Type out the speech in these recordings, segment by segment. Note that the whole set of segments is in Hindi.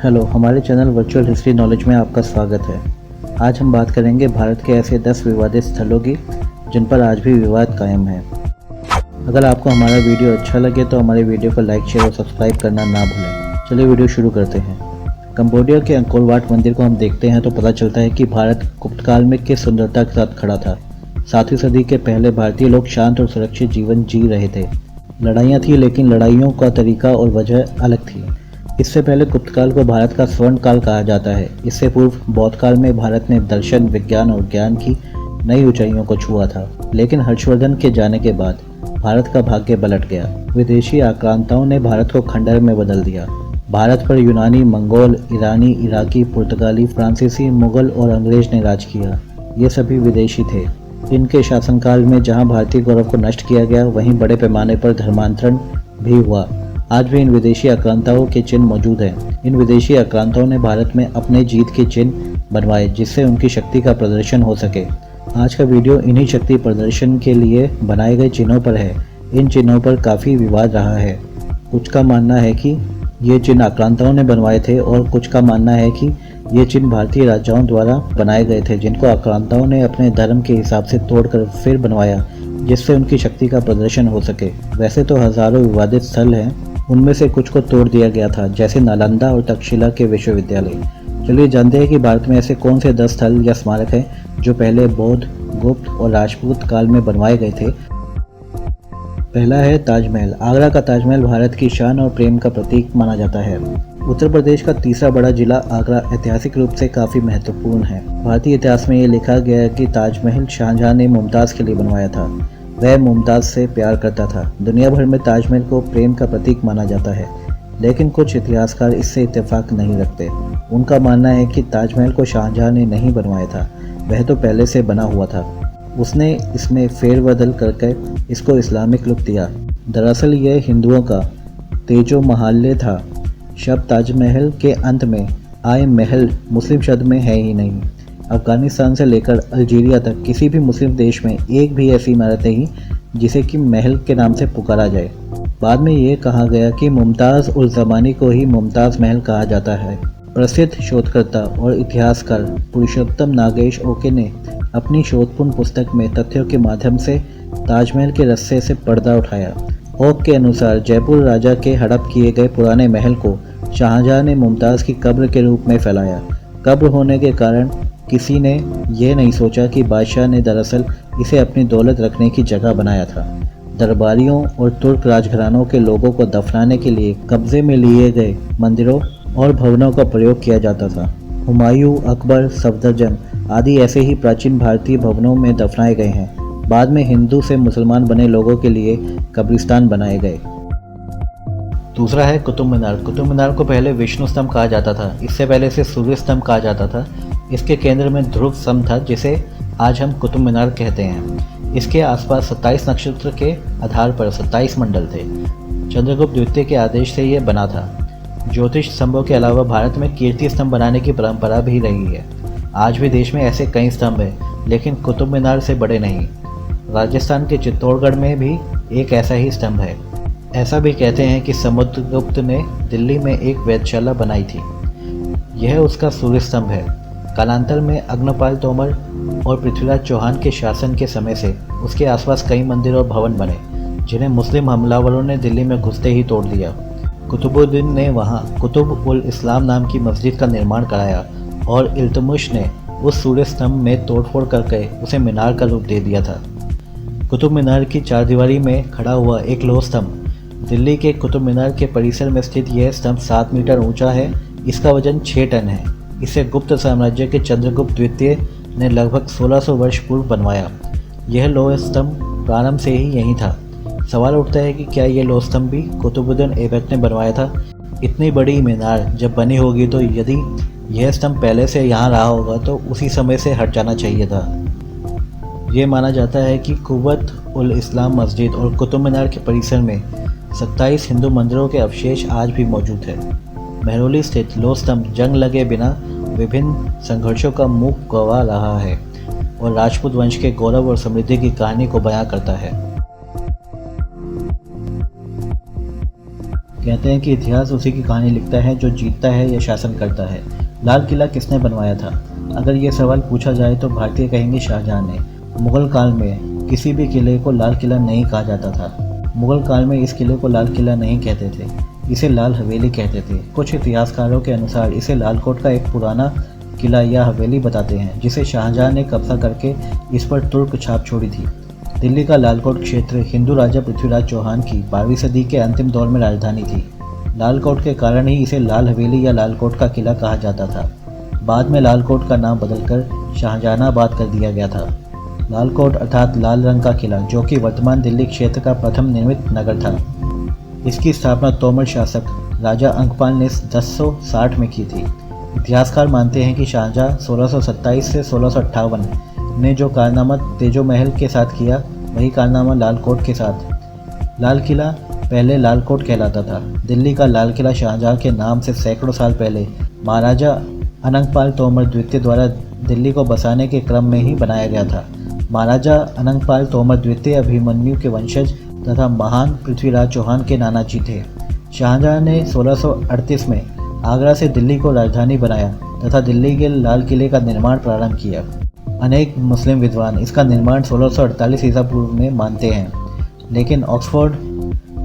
हेलो, हमारे चैनल वर्चुअल हिस्ट्री नॉलेज में आपका स्वागत है। आज हम बात करेंगे भारत के ऐसे 10 विवादित स्थलों की जिन पर आज भी विवाद कायम है। अगर आपको हमारा वीडियो अच्छा लगे तो हमारे वीडियो को लाइक, शेयर और सब्सक्राइब करना ना भूलें। चलिए वीडियो शुरू करते हैं। कंबोडिया के अंकोर वाट मंदिर को हम देखते हैं तो पता चलता है कि भारत गुप्तकाल में किस सुंदरता के साथ खड़ा था। 7वीं सदी के पहले भारतीय लोग शांत और सुरक्षित जीवन जी रहे थे। लड़ाइयाँ थी, लेकिन लड़ाइयों का तरीका और वजह अलग थी। इससे पहले गुप्तकाल को भारत का स्वर्ण काल कहा जाता है। इससे पूर्व बौद्ध काल में भारत ने दर्शन, विज्ञान और ज्ञान की नई ऊंचाइयों को छुआ था। लेकिन हर्षवर्धन के जाने के बाद भारत का भाग्य पलट गया। विदेशी आक्रांताओं ने भारत को खंडहर में बदल दिया। भारत पर यूनानी, मंगोल, ईरानी, इराकी, पुर्तगाली, फ्रांसीसी, मुगल और अंग्रेज ने राज किया। ये सभी विदेशी थे। इनके शासनकाल में जहां भारतीय गौरव को नष्ट किया गया, वहीं बड़े पैमाने पर धर्मांतरण भी हुआ। आज भी इन विदेशी आक्रांताओं के चिन्ह मौजूद हैं। इन विदेशी आक्रांताओं ने भारत में अपने जीत के चिन्ह बनवाए, जिससे उनकी शक्ति का प्रदर्शन हो सके। आज का वीडियो इन्हीं शक्ति प्रदर्शन के लिए बनाए गए चिन्हों पर है। इन चिन्हों पर काफ़ी विवाद रहा है। कुछ का मानना है कि ये चिन्ह आक्रांताओं ने बनवाए थे और कुछ का मानना है कि ये चिन्ह भारतीय राजाओं द्वारा बनाए गए थे, जिनको आक्रांताओं ने अपने धर्म के हिसाब से तोड़कर फिर बनवाया, जिससे उनकी शक्ति का प्रदर्शन हो सके। वैसे तो हजारों विवादित स्थल हैं, उनमें से कुछ को तोड़ दिया गया था, जैसे नालंदा और तक्षशिला के विश्वविद्यालय। चलिए जानते हैं कि भारत में ऐसे कौन से 10 स्थल या स्मारक हैं जो पहले बौद्ध, गुप्त और राजपूत काल में बनवाए गए थे। पहला है ताजमहल। आगरा का ताजमहल भारत की शान और प्रेम का प्रतीक माना जाता है। उत्तर प्रदेश का तीसरा बड़ा जिला आगरा ऐतिहासिक रूप से काफ़ी महत्वपूर्ण है। भारतीय इतिहास में ये लिखा गया है कि ताजमहल शाहजहां ने मुमताज़ के लिए बनवाया था। वह मुमताज़ से प्यार करता था। दुनिया भर में ताजमहल को प्रेम का प्रतीक माना जाता है, लेकिन कुछ इतिहासकार इससे इत्तेफाक नहीं रखते। उनका मानना है कि ताजमहल को शाहजहां ने नहीं बनवाया था, वह तो पहले से बना हुआ था। उसने इसमें फेरबदल करके इसको इस्लामिक लुक दिया। दरअसल यह हिंदुओं का तेजो महाल्य था। शब्द ताजमहल के अंत में आए महल मुस्लिम शब्द में है ही नहीं। अफगानिस्तान से लेकर अल्जीरिया तक किसी भी मुस्लिम देश में एक भी ऐसी इमारत नहीं जिसे कि महल के नाम से पुकारा जाए। बाद में ये कहा गया कि मुमताज़ उल ज़मानी को ही मुमताज़ महल कहा जाता है। प्रसिद्ध शोधकर्ता और इतिहासकार पुरुषोत्तम नागेश ओके ने अपनी शोधपूर्ण पुस्तक में तथ्यों के माध्यम से ताजमहल के रस्से से पर्दा उठाया। ओक के अनुसार जयपुर राजा के हड़प किए गए पुराने महल को शाहजहां ने मुमताज़ की कब्र के रूप में फैलाया। कब्र होने के कारण किसी ने यह नहीं सोचा कि बादशाह ने दरअसल इसे अपनी दौलत रखने की जगह बनाया था। दरबारियों और तुर्क राजघरानों के लोगों को दफनाने के लिए कब्जे में लिए गए मंदिरों और भवनों का प्रयोग किया जाता था। हुमायूं, अकबर, सफदरजंग आदि ऐसे ही प्राचीन भारतीय भवनों में दफनाए गए हैं। बाद में हिंदू से मुसलमान बने लोगों के लिए कब्रिस्तान बनाए गए। दूसरा है कुतुब मीनार। कुतुब मीनार को पहले विष्णु स्तंभ कहा जाता था। इससे पहले इसे सूर्य स्तंभ कहा जाता था। इसके केंद्र में ध्रुव स्तंभ था, जिसे आज हम कुतुब मीनार कहते हैं। इसके आसपास 27 नक्षत्र के आधार पर 27 मंडल थे। चंद्रगुप्त द्वितीय के आदेश से यह बना था। ज्योतिष स्तंभों के अलावा भारत में कीर्ति स्तंभ बनाने की परंपरा भी रही है। आज भी देश में ऐसे कई स्तंभ हैं, लेकिन कुतुब मीनार से बड़े नहीं। राजस्थान के चित्तौड़गढ़ में भी एक ऐसा ही स्तंभ है। ऐसा भी कहते हैं कि समुद्रगुप्त ने दिल्ली में एक वेधशाला बनाई थी। यह उसका सूर्य स्तंभ है। कालांतर में अग्नपाल तोमर और पृथ्वीराज चौहान के शासन के समय से उसके आसपास कई मंदिर और भवन बने, जिन्हें मुस्लिम हमलावरों ने दिल्ली में घुसते ही तोड़ दिया। कुतुबुद्दीन ने वहां कुतुब उल इस्लाम नाम की मस्जिद का निर्माण कराया और इल्तुतमिश ने उस सूर्य स्तंभ में तोड़फोड़ करके उसे मीनार का रूप दे दिया था। कुतुब मीनार की चारदीवारी में खड़ा हुआ एक लौह स्तंभ। दिल्ली के कुतुब मीनार के परिसर में स्थित यह स्तंभ 7 मीटर ऊंचा है। इसका वजन 6 टन है। इसे गुप्त साम्राज्य के चंद्रगुप्त द्वितीय ने लगभग 1600 वर्ष पूर्व बनवाया। यह लौह स्तंभ प्रारंभ से ही यहीं था। सवाल उठता है कि क्या यह लौह स्तंभ भी कुतुबुद्दीन ऐबक ने बनवाया था? इतनी बड़ी मीनार जब बनी होगी तो यदि यह स्तंभ पहले से यहाँ रहा होगा तो उसी समय से हट जाना चाहिए था। ये माना जाता है कि कुव्वत उल इस्लाम मस्जिद और कुतुब मीनार के परिसर में 27 हिंदू मंदिरों के अवशेष आज भी मौजूद है। महरौली स्थित लौह स्तंभ जंग लगे बिना विभिन्न संघर्षों का मूक गवाह रहा है और राजपूत वंश के गौरव और समृद्धि की कहानी को बयां करता है। कहते हैं कि इतिहास उसी की कहानी लिखता है जो जीतता है या शासन करता है। लाल किला किसने बनवाया था? अगर ये सवाल पूछा जाए तो भारतीय कहेंगे शाहजहां ने। मुगल काल में किसी भी किले को लाल किला नहीं कहा जाता था। मुगल काल में इस किले को लाल किला नहीं कहते थे, इसे लाल हवेली कहते थे। कुछ इतिहासकारों के अनुसार इसे लालकोट का एक पुराना किला या हवेली बताते हैं, जिसे शाहजहां ने कब्जा करके इस पर तुर्क छाप छोड़ी थी। दिल्ली का लालकोट क्षेत्र हिंदू राजा पृथ्वीराज चौहान की 12वीं सदी के अंतिम दौर में राजधानी थी। लालकोट के कारण ही इसे लाल हवेली या लालकोट का किला कहा जाता था। बाद में लालकोट का नाम बदलकर शाहजहानाबाद कर दिया गया था। लालकोट अर्थात लाल रंग का किला, जो कि वर्तमान दिल्ली क्षेत्र का प्रथम निर्मित नगर था। इसकी स्थापना तोमर शासक राजा अंकपाल ने 1060 में की थी। इतिहासकार मानते हैं कि शाहजहां 1627 से 1658 ने जो कारनामा तेजो महल के साथ किया, वही कारनामा लालकोट के साथ। लाल किला पहले लालकोट कहलाता था। दिल्ली का लाल किला शाहजहां के नाम से सैकड़ों साल पहले महाराजा अनंगपाल तोमर द्वितीय द्वारा दिल्ली को बसाने के क्रम में ही बनाया गया था। महाराजा अनंगपाल तोमर द्वितीय अभिमन्यु के वंशज तथा महान पृथ्वीराज चौहान के नाना जी थे। शाहजहां ने 1638 में आगरा से दिल्ली को राजधानी बनाया तथा दिल्ली के लाल किले का निर्माण प्रारंभ किया। अनेक मुस्लिम विद्वान इसका निर्माण 1648 ईसा पूर्व में मानते हैं, लेकिन ऑक्सफोर्ड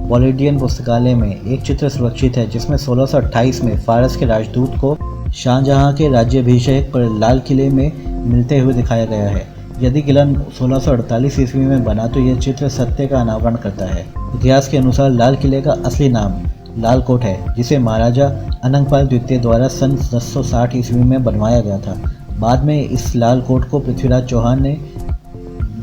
बॉलिडियन पुस्तकालय में एक चित्र सुरक्षित है जिसमें 1628 में फारस के राजदूत को शाहजहां के राज्याभिषेक पर लाल किले में मिलते हुए दिखाया गया है। यदि किला 1648 ईस्वी में बना तो यह चित्र सत्य का अनावरण करता है। इतिहास के अनुसार लाल किले का असली नाम लालकोट है, जिसे महाराजा अनंगपाल द्वितीय द्वारा सन 1060 ईस्वी में बनवाया गया था। बाद में इस लाल कोट को पृथ्वीराज चौहान ने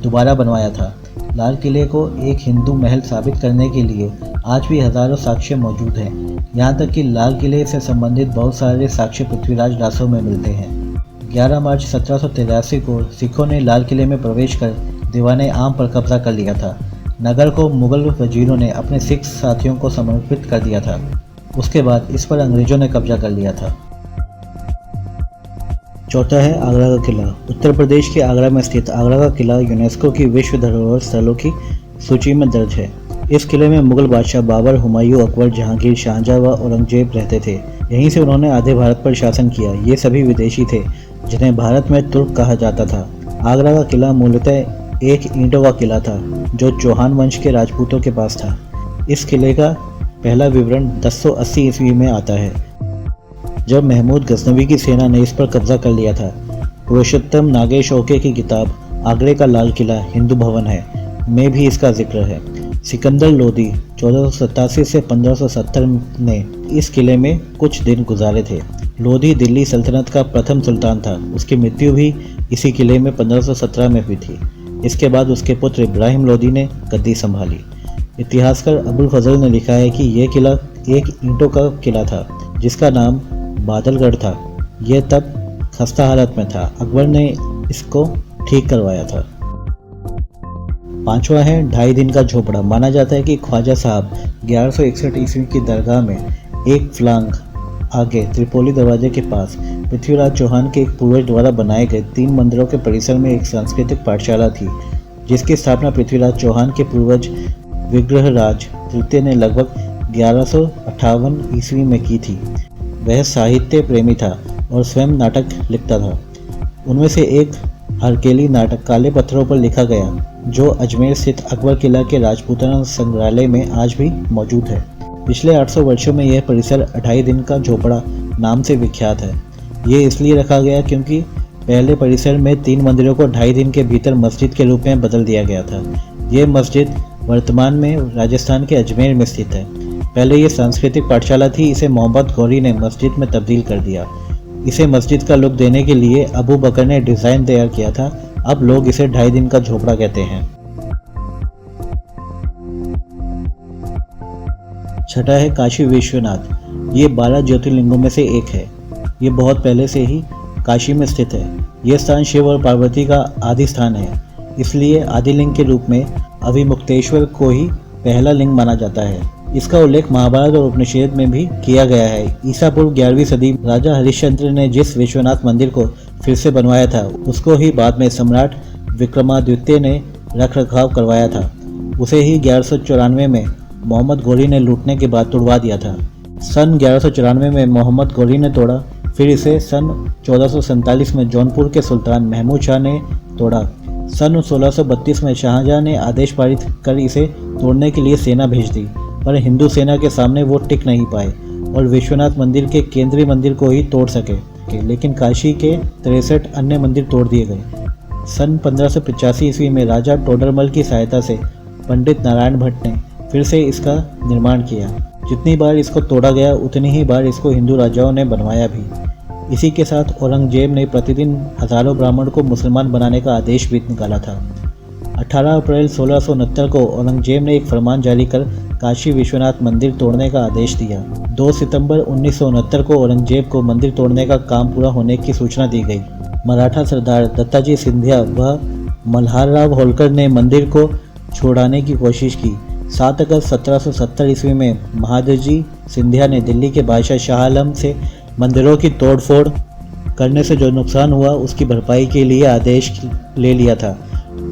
दोबारा बनवाया था। लाल किले को एक हिंदू महल साबित करने के लिए आज भी हजारों साक्ष्य मौजूद हैं। यहाँ तक कि लाल किले से संबंधित बहुत सारे साक्ष्य पृथ्वीराज दासों में मिलते हैं। 11 मार्च 1783 को सिखों ने लाल किले में प्रवेश कर दीवाने आम पर कब्जा कर लिया था। नगर को मुगल वजीरों ने अपने सिख साथियों को समर्पित कर दिया था। उसके बाद इस पर अंग्रेजों ने कब्जा कर लिया था। चौथा है आगरा का किला। उत्तर प्रदेश के आगरा में स्थित आगरा का किला यूनेस्को की विश्व धरोहर स्थलों की सूची में दर्ज है। इस किले में मुगल बादशाह बाबर, हुमायूं, अकबर, जहांगीर, शाहजहां व औरंगजेब रहते थे। यहीं से उन्होंने आधे भारत पर शासन किया। ये सभी विदेशी थे जिन्हें भारत में तुर्क कहा जाता था। आगरा का किला मूलतः एक ईंटों का किला था जो चौहान वंश के राजपूतों के पास था। इस किले का पहला विवरण 1080 ईस्वी में आता है, जब महमूद गजनवी की सेना ने इस पर कब्जा कर लिया था। पुरुषोत्तम नागेश ओके की किताब आगरे का लाल किला हिंदू भवन है में भी इसका जिक्र है। सिकंदर लोदी 1487 से 1570 ने इस किले में कुछ दिन गुजारे थे। लोदी दिल्ली सल्तनत का प्रथम सुल्तान था। उसकी मृत्यु भी इसी किले में 1517 में हुई थी। इसके बाद उसके पुत्र इब्राहिम लोदी ने गद्दी संभाली। इतिहासकार अबुल फजल ने लिखा है कि यह किला एक ईंटों का किला था जिसका नाम बादलगढ़ था। यह तब खस्ता हालत में था। अकबर ने इसको ठीक करवाया था। पांचवा है 2.5 दिन का झोपड़ा। माना जाता है कि ख्वाजा साहब 1161 ईस्वी की दरगाह में एक फ्लांग आगे त्रिपोली दरवाजे के पास पृथ्वीराज चौहान के एक पूर्वज द्वारा बनाए गए 3 मंदिरों के परिसर में एक सांस्कृतिक पाठशाला थी, जिसकी स्थापना पृथ्वीराज चौहान के पूर्वज विग्रहराज तृतीय ने लगभग 1158 ईस्वी में की थी। वह साहित्य प्रेमी था और स्वयं नाटक लिखता था। उनमें से एक हरकेली नाटक काले पत्थरों पर लिखा गया, जो अजमेर स्थित अकबर किला के राजपूताना संग्रहालय में आज भी मौजूद है। पिछले 800 वर्षों में यह परिसर 2.5 दिन का झोपड़ा नाम से विख्यात है। ये इसलिए रखा गया क्योंकि पहले परिसर में 3 मंदिरों को 2.5 दिन के भीतर मस्जिद के रूप में बदल दिया गया था। ये मस्जिद वर्तमान में राजस्थान के अजमेर में स्थित है। पहले ये सांस्कृतिक पाठशाला थी, इसे मोहम्मद गौरी ने मस्जिद में तब्दील कर दिया। इसे मस्जिद का लुक देने के लिए अबू बकर ने डिज़ाइन तैयार किया था। अब लोग इसे 2.5 दिन का झोपड़ा कहते हैं। छठा है काशी विश्वनाथ। ये 12 ज्योतिर्लिंगों में से एक है। ये बहुत पहले से ही काशी में स्थित है। यह स्थान शिव और पार्वती का आदि स्थान है, इसलिए आदिलिंग के रूप में अविमुक्तेश्वर को ही पहला लिंग माना जाता है। इसका उल्लेख महाभारत और उपनिषद में भी किया गया है। ईसा पूर्व 11वीं सदी राजा हरिश्चंद्र ने जिस विश्वनाथ मंदिर को फिर से बनवाया था, उसको ही बाद में सम्राट विक्रमादित्य ने रख रखाव करवाया था। उसे ही 1194 में मोहम्मद गोरी ने लूटने के बाद तुड़वा दिया था। सन 1194 में मोहम्मद गोरी ने तोड़ा, फिर इसे सन 1447 में जौनपुर के सुल्तान महमूद शाह ने तोड़ा। सन 1632 में शाहजहां ने आदेश पारित कर इसे तोड़ने के लिए सेना भेज दी, पर हिंदू सेना के सामने वो टिक नहीं पाए और विश्वनाथ मंदिर के केंद्रीय मंदिर को ही तोड़ सके, लेकिन काशी के 63 अन्य मंदिर तोड़ दिए गए। सन 1585 ईस्वी में राजा टोडरमल की सहायता से पंडित नारायण भट्ट ने फिर से इसका निर्माण किया। जितनी बार इसको तोड़ा गया उतनी ही बार इसको हिंदू राजाओं ने बनवाया भी। इसी के साथ औरंगजेब ने प्रतिदिन हजारों ब्राह्मण को मुसलमान बनाने का आदेश भी निकाला था। 18 अप्रैल 1669 को औरंगजेब ने एक फरमान जारी कर काशी विश्वनाथ मंदिर तोड़ने का आदेश दिया। 2 सितंबर 1969 को औरंगजेब को मंदिर तोड़ने का काम पूरा होने की सूचना दी गई। मराठा सरदार दत्ताजी सिंधिया व मल्हारराव होलकर ने मंदिर को छुड़ाने की कोशिश की। 7 अगस्त 1770 ईस्वी में महादजी सिंधिया ने दिल्ली के बादशाह शाह आलम से मंदिरों की तोड़फोड़ करने से जो नुकसान हुआ उसकी भरपाई के लिए आदेश ले लिया था,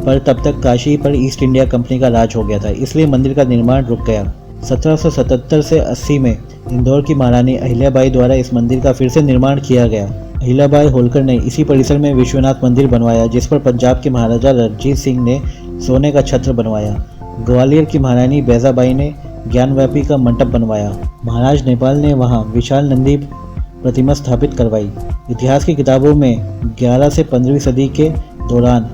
पर तब तक काशी पर ईस्ट इंडिया कंपनी का राज हो गया था, इसलिए मंदिर का निर्माण रुक गया। 1777 से 80 में इंदौर की महारानी अहिल्याबाई द्वारा इस मंदिर का फिर से निर्माण किया गया। अहिल्याबाई होलकर ने इसी परिसर में विश्वनाथ मंदिर बनवाया, जिस पर पंजाब के महाराजा रणजीत सिंह ने सोने का छत्र बनवाया। ग्वालियर की महारानी बैजाबाई ने ज्ञानव्यापी का मंडप बनवाया। महाराज नेपाल ने वहां विशाल नंदी प्रतिमा स्थापित करवाई। इतिहास की किताबों में 11 से 15वीं सदी के दौरान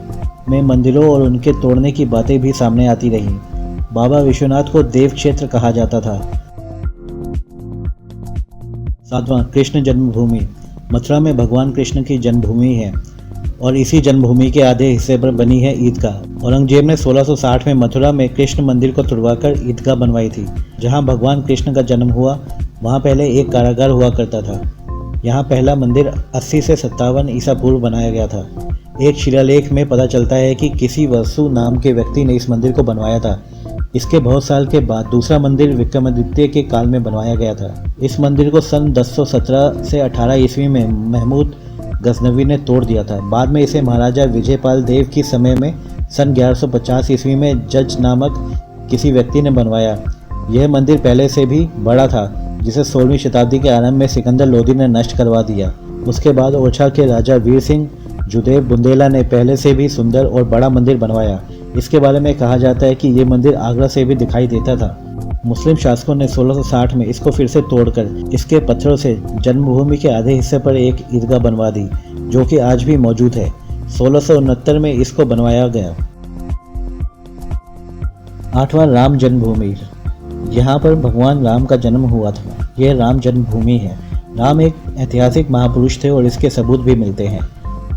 में मंदिरों और उनके तोड़ने की बातें भी सामने आती रही। बाबा विश्वनाथ को देव क्षेत्र कहा जाता था। 7वां, कृष्ण जन्मभूमि। मथुरा में भगवान कृष्ण की जन्मभूमि है और इसी जन्मभूमि के आधे हिस्से पर बनी है ईदगाह। औरंगजेब ने 1660 में मथुरा में कृष्ण मंदिर को तुड़वाकर ईदगाह बनवाई थी। जहां भगवान कृष्ण का जन्म हुआ वहां पहले एक कारागार हुआ करता था। यहाँ पहला मंदिर 80 से 57 ईसा पूर्व बनाया गया था। एक शिलालेख में पता चलता है कि किसी वसु नाम के व्यक्ति ने इस मंदिर को बनवाया था। इसके बहुत साल के बाद दूसरा मंदिर विक्रमादित्य के काल में बनवाया गया था। इस मंदिर को सन 1017 से 18 ईस्वी में महमूद गजनवी ने तोड़ दिया था। बाद में इसे महाराजा विजयपाल देव की समय में सन 1150 ईस्वी में जज नामक किसी व्यक्ति ने बनवाया। यह मंदिर पहले से भी बड़ा था, जिसे 16वीं शताब्दी के आरंभ में सिकंदर लोदी ने नष्ट करवा दिया। उसके बाद ओरछा के राजा वीर सिंह जुदेव बुंदेला ने पहले से भी सुंदर और बड़ा मंदिर बनवाया। इसके बारे में कहा जाता है कि ये मंदिर आगरा से भी दिखाई देता था। मुस्लिम शासकों ने 1660 में इसको फिर से तोड़कर इसके पत्थरों से जन्मभूमि के आधे हिस्से पर एक ईदगाह बनवा दी, जो कि आज भी मौजूद है। 1669 में इसको बनवाया गया। 8वां, राम जन्मभूमि। यहाँ पर भगवान राम का जन्म हुआ था। यह राम जन्मभूमि है। राम एक ऐतिहासिक महापुरुष थे और इसके सबूत भी मिलते हैं।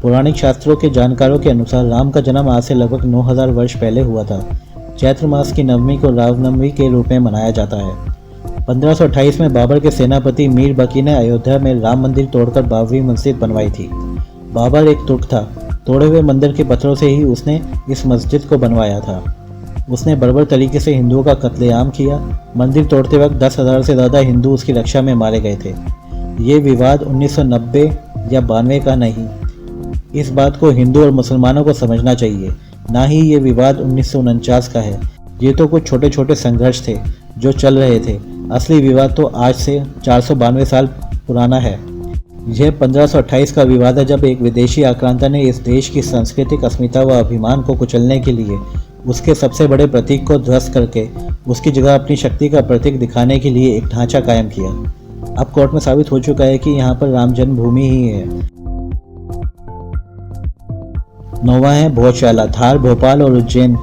पौराणिक शास्त्रों के जानकारों के अनुसार राम का जन्म आज से लगभग 9000 वर्ष पहले हुआ था। चैत्र मास की नवमी को रामनवमी के रूप में मनाया जाता है। 1528 में बाबर के सेनापति मीर बकी ने अयोध्या में राम मंदिर तोड़कर बाबरी मस्जिद बनवाई थी। बाबर एक तुर्क था। तोड़े हुए मंदिर के पत्थरों से ही उसने इस मस्जिद को बनवाया था। उसने बर्बर तरीके से हिंदुओं का कत्लेआम किया। मंदिर तोड़ते वक्त 10,000 से ज़्यादा हिंदू उसकी रक्षा में मारे गए थे। ये विवाद 1990 या 92 का नहीं। इस बात को हिंदू और मुसलमानों को समझना चाहिए, ना ही ये विवाद 1949 का है। ये तो कुछ छोटे छोटे संघर्ष थे जो चल रहे थे। असली विवाद तो आज से 492 साल पुराना है। यह 1528 का विवाद है, जब एक विदेशी आक्रांता ने इस देश की सांस्कृतिक अस्मिता व अभिमान को कुचलने के लिए उसके सबसे बड़े प्रतीक को ध्वस्त करके उसकी जगह अपनी शक्ति का प्रतीक दिखाने के लिए एक ढांचा कायम किया। अब कोर्ट में साबित हो चुका है कि यहाँ पर राम जन्मभूमि ही है। 9वां है भोजशाला। धार, भोपाल और उज्जैन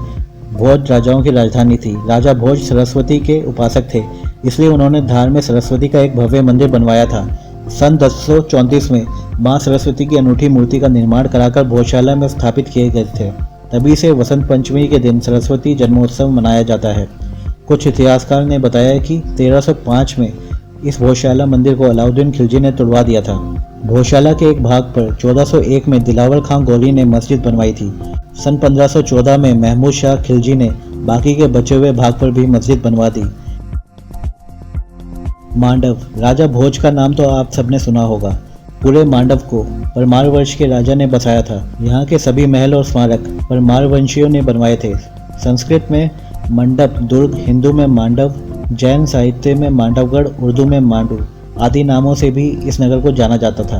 भोज राजाओं की राजधानी थी। राजा भोज सरस्वती के उपासक थे, इसलिए उन्होंने धार में सरस्वती का एक भव्य मंदिर बनवाया था। सन 1034 में मां सरस्वती की अनूठी मूर्ति का निर्माण कराकर भोजशाला में स्थापित किए गए थे। तभी से वसंत पंचमी के दिन सरस्वती जन्मोत्सव मनाया जाता है। कुछ इतिहासकार ने बताया कि 1305 में इस भोजशाला मंदिर को अलाउद्दीन खिलजी ने तुड़वा दिया था। भोजशाला के एक भाग पर 1401 में दिलावर खां गौरी ने मस्जिद बनवाई थी। सन 1514 में महमूद शाह खिलजी ने बाकी के बचे हुए भाग पर भी मस्जिद बनवा दी। मांडव। राजा भोज का नाम तो आप सबने सुना होगा। पूरे मांडव को परमार वंश के राजा ने बसाया था। यहाँ के सभी महल और स्मारक परमार वंशियों ने बनवाए थे। संस्कृत में मंडप दुर्ग, हिंदू में मांडव जैन साहित्य में मांडवगढ़, उर्दू में मांडू आदि नामों से भी इस नगर को जाना जाता था।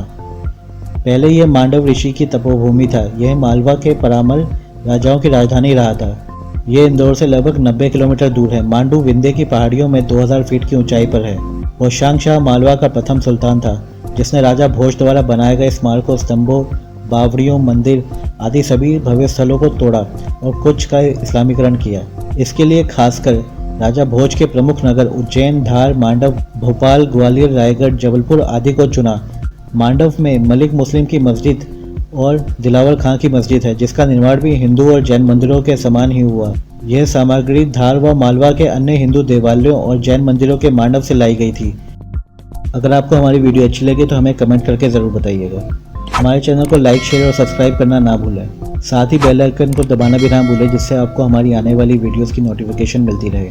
पहले यह मांडव ऋषि की तपोभूमि था। यह मालवा के परामल राजाओं की राजधानी रहा था। यह इंदौर से लगभग 90 किलोमीटर दूर है। मांडू विंध्य की पहाड़ियों में 2000 फीट की ऊंचाई पर है। होशांग शाह मालवा का प्रथम सुल्तान था, जिसने राजा भोज द्वारा बनाए गए स्मारकों, स्तंभों, बावड़ियों, मंदिर आदि सभी भव्य स्थलों को तोड़ा और कुछ का इस्लामीकरण किया। इसके लिए खासकर राजा भोज के प्रमुख नगर उज्जैन, धार, मांडव, भोपाल, ग्वालियर, रायगढ़, जबलपुर आदि को चुना। मांडव में मलिक मुस्लिम की मस्जिद और दिलावर खां की मस्जिद है, जिसका निर्माण भी हिंदू और जैन मंदिरों के समान ही हुआ। यह सामग्री धार व मालवा के अन्य हिंदू देवालयों और जैन मंदिरों के मांडव से लाई गई थी। अगर आपको हमारी वीडियो अच्छी लगे तो हमें कमेंट करके ज़रूर बताइएगा। हमारे चैनल को लाइक, शेयर और सब्सक्राइब करना ना भूलें। साथ ही बेल आइकन को दबाना भी ना भूलें, जिससे आपको हमारी आने वाली वीडियोस की नोटिफिकेशन मिलती रहे।